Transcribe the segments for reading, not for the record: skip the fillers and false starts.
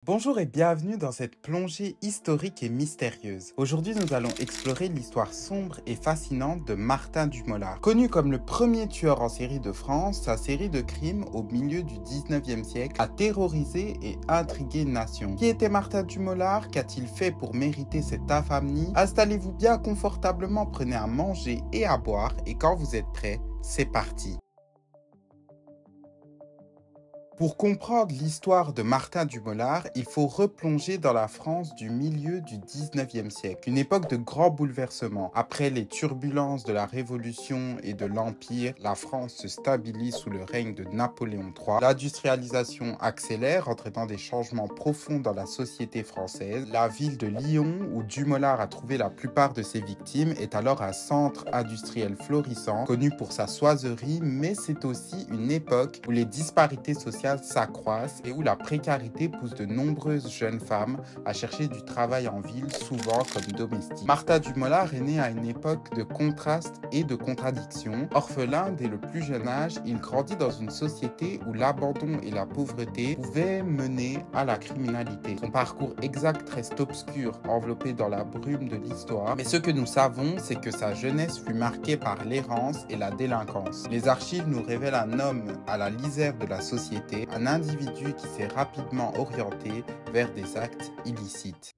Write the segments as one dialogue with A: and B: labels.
A: Bonjour et bienvenue dans cette plongée historique et mystérieuse. Aujourd'hui, nous allons explorer l'histoire sombre et fascinante de Martin du Molard. Connu comme le premier tueur en série de France, sa série de crimes au milieu du 19e siècle a terrorisé et intrigué une nation. Qui était Martin du Molard? Qu'a-t-il fait pour mériter cette infamie? Installez-vous bien confortablement, prenez à manger et à boire et quand vous êtes prêts, c'est parti. Pour comprendre l'histoire de Martin du Molard, il faut replonger dans la France du milieu du 19e siècle, une époque de grands bouleversements. Après les turbulences de la Révolution et de l'Empire, la France se stabilise sous le règne de Napoléon III. L'industrialisation accélère, entraînant des changements profonds dans la société française. La ville de Lyon, où Dumolard a trouvé la plupart de ses victimes, est alors un centre industriel florissant, connu pour sa soiserie, mais c'est aussi une époque où les disparités sociales s'accroissent et où la précarité pousse de nombreuses jeunes femmes à chercher du travail en ville, souvent comme domestiques. Martin du Molard est né à une époque de contrastes et de contradictions. Orphelin dès le plus jeune âge, il grandit dans une société où l'abandon et la pauvreté pouvaient mener à la criminalité. Son parcours exact reste obscur, enveloppé dans la brume de l'histoire, mais ce que nous savons, c'est que sa jeunesse fut marquée par l'errance et la délinquance. Les archives nous révèlent un homme à la lisière de la société, un individu qui s'est rapidement orienté vers des actes illicites.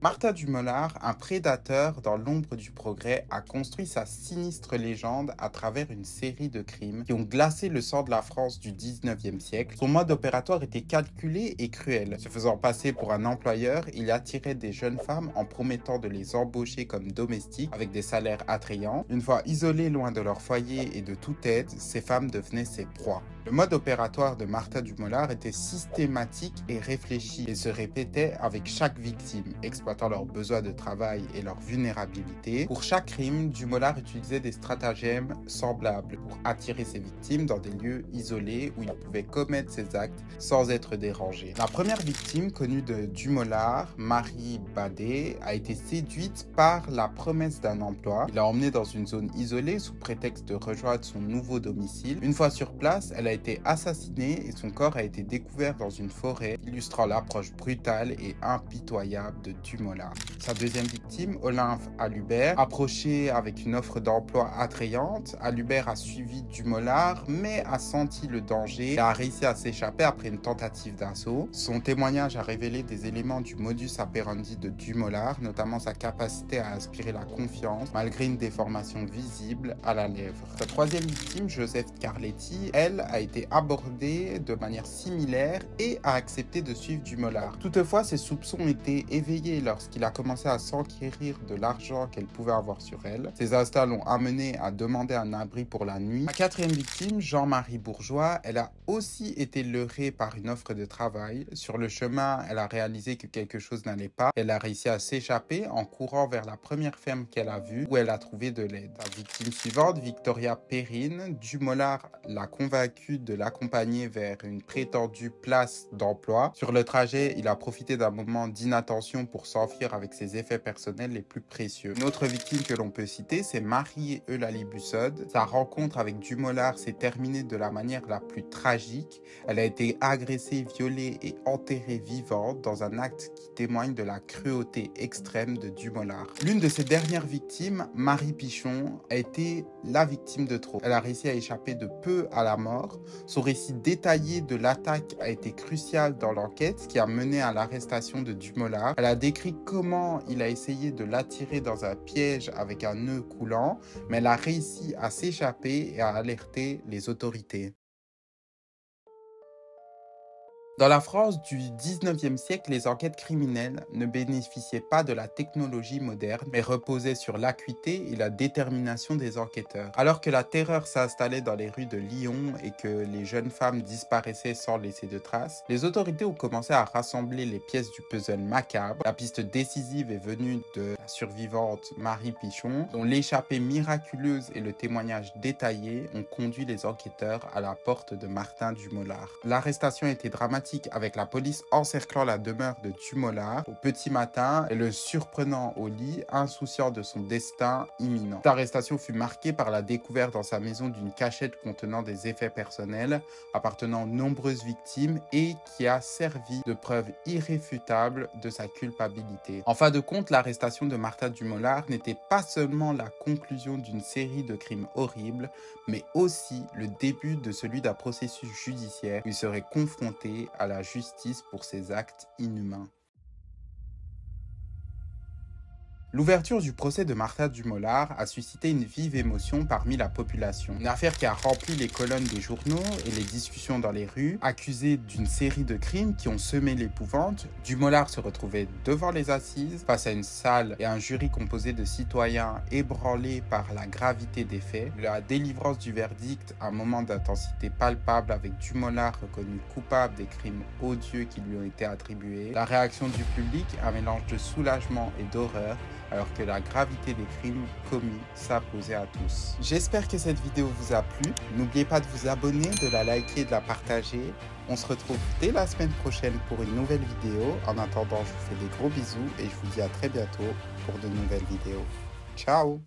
A: Martin du Molard, un prédateur dans l'ombre du progrès, a construit sa sinistre légende à travers une série de crimes qui ont glacé le sang de la France du 19e siècle. Son mode opératoire était calculé et cruel. Se faisant passer pour un employeur, il attirait des jeunes femmes en promettant de les embaucher comme domestiques avec des salaires attrayants. Une fois isolées loin de leur foyer et de toute aide, ces femmes devenaient ses proies. Le mode opératoire de Martin du Molard était systématique et réfléchi et se répétait avec chaque victime, exploitant leurs besoins de travail et leur vulnérabilité. Pour chaque crime, du Molard utilisait des stratagèmes semblables pour attirer ses victimes dans des lieux isolés où il pouvait commettre ses actes sans être dérangé. La première victime connue de du Molard, Marie Badet, a été séduite par la promesse d'un emploi. Il l'a emmenée dans une zone isolée sous prétexte de rejoindre son nouveau domicile. Une fois sur place, elle a été assassinée et son corps a été découvert dans une forêt, illustrant l'approche brutale et impitoyable de Dumolard. Sa deuxième victime, Olympe Alubert, approchée avec une offre d'emploi attrayante, Alubert a suivi Dumolard mais a senti le danger et a réussi à s'échapper après une tentative d'assaut. Son témoignage a révélé des éléments du modus operandi de Dumolard, notamment sa capacité à inspirer la confiance malgré une déformation visible à la lèvre. Sa troisième victime, Joseph Carletti, elle, a été abordée de manière similaire et a accepté de suivre Dumolard. Toutefois, ses soupçons étaient éveillés lorsqu'il a commencé à s'enquérir de l'argent qu'elle pouvait avoir sur elle. Ses instincts l'ont amené à demander un abri pour la nuit. La quatrième victime, Jean-Marie Bourgeois, elle a aussi été leurrée par une offre de travail. Sur le chemin, elle a réalisé que quelque chose n'allait pas. Elle a réussi à s'échapper en courant vers la première ferme qu'elle a vue où elle a trouvé de l'aide. La victime suivante, Victoria Perrine, Dumolard l'a convaincue de l'accompagner vers une prétendue place d'emploi. Sur le trajet, il a profité d'un moment d'inattention pour s'enfuir avec ses effets personnels les plus précieux. Une autre victime que l'on peut citer, c'est Marie-Eulalie Bussode. Sa rencontre avec Dumolard s'est terminée de la manière la plus tragique. Elle a été agressée, violée et enterrée vivante dans un acte qui témoigne de la cruauté extrême de Dumolard. L'une de ses dernières victimes, Marie Pichon, a été la victime de trop. Elle a réussi à échapper de peu à la mort. Son récit détaillé de l'attaque a été crucial dans l'enquête, ce qui a mené à l'arrestation de Dumolard. Elle a décrit comment il a essayé de l'attirer dans un piège avec un nœud coulant, mais elle a réussi à s'échapper et à alerter les autorités. Dans la France du 19e siècle, les enquêtes criminelles ne bénéficiaient pas de la technologie moderne, mais reposaient sur l'acuité et la détermination des enquêteurs. Alors que la terreur s'installait dans les rues de Lyon et que les jeunes femmes disparaissaient sans laisser de traces, les autorités ont commencé à rassembler les pièces du puzzle macabre. La piste décisive est venue de la survivante Marie Pichon, dont l'échappée miraculeuse et le témoignage détaillé ont conduit les enquêteurs à la porte de Martin du Molard. L'arrestation était dramatique dramatique avec la police encerclant la demeure de Dumollard au petit matin et le surprenant au lit, insouciant de son destin imminent. Cette arrestation fut marquée par la découverte dans sa maison d'une cachette contenant des effets personnels appartenant aux nombreuses victimes et qui a servi de preuve irréfutable de sa culpabilité. En fin de compte, l'arrestation de Martha Dumollard n'était pas seulement la conclusion d'une série de crimes horribles, mais aussi le début de celui d'un processus judiciaire où il serait confronté à la justice pour ses actes inhumains. L'ouverture du procès de Martha Dumollard a suscité une vive émotion parmi la population. Une affaire qui a rempli les colonnes des journaux et les discussions dans les rues. Accusée d'une série de crimes qui ont semé l'épouvante, Dumollard se retrouvait devant les assises, face à une salle et un jury composé de citoyens ébranlés par la gravité des faits. La délivrance du verdict, un moment d'intensité palpable avec Dumollard reconnu coupable des crimes odieux qui lui ont été attribués. La réaction du public, un mélange de soulagement et d'horreur, alors que la gravité des crimes commis s'imposait à tous. J'espère que cette vidéo vous a plu. N'oubliez pas de vous abonner, de la liker et de la partager. On se retrouve dès la semaine prochaine pour une nouvelle vidéo. En attendant, je vous fais des gros bisous et je vous dis à très bientôt pour de nouvelles vidéos. Ciao!